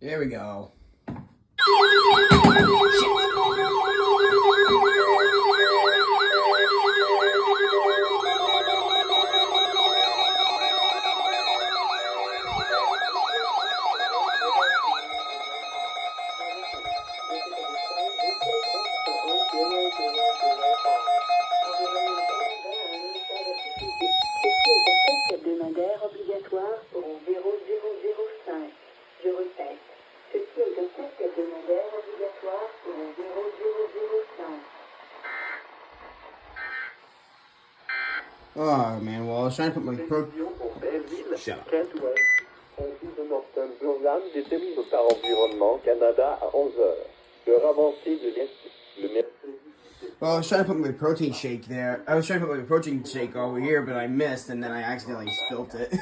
There we go. Hebdomadaire obligatoire pour 0005. Je répète, ceci est un test hebdomadaire obligatoire pour 0005. Oh man, well I was trying to put my Shut up. Un journal déterminé par Environnement Canada à 11h. L'heure avancée de le mercredi. Well, I was trying to put my protein shake there. I was trying to put my protein shake over here, but I missed, and then I accidentally spilt it.